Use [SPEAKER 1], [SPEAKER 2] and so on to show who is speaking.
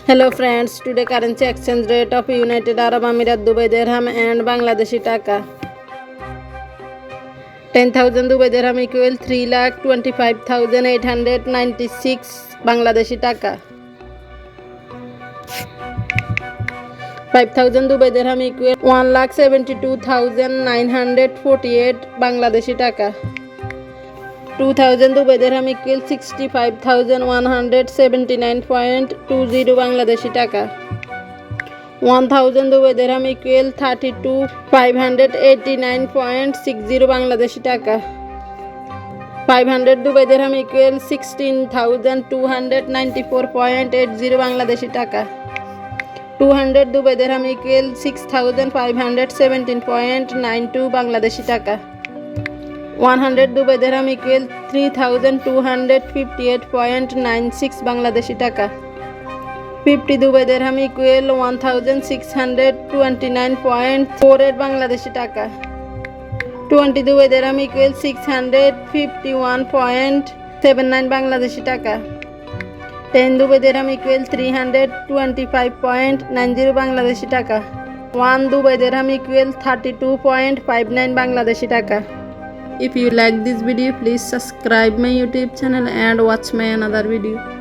[SPEAKER 1] Hello friends, today currency exchange rate of United Arab Emirates Dubai Dirham and Bangladeshi Taka. 10,000 Dubai Dirham equal 3,25,896 Bangladeshi Taka. 5,000 Dubai Dirham equal 1,72,948 Bangladeshi Taka. 2,000 Dubai Dirham equal 65,179.20 Bangladeshi Taka. 1,000 Dubai Dirham equal 32,589.60 Bangladeshi Taka. 500 Dubai Dirham equal 16,294.80 Bangladeshi Taka. 200 Dubai Dirham equal 6,517.92 Bangladeshi Taka. 100 Dubai Dirham equal 3,258.96 Bangladeshi Taka. 50 Dubai Dirham equal 1,629.48 Bangladeshi Taka. 20 Dubai Dirham equal 651.79 Bangladeshi Taka. 10 Dubai Dirham equal 325.90 Bangladeshi Taka. 1 Dubai Dirham equal 32.59 Bangladeshi Taka. If you like this video, please subscribe my YouTube channel and watch my another video.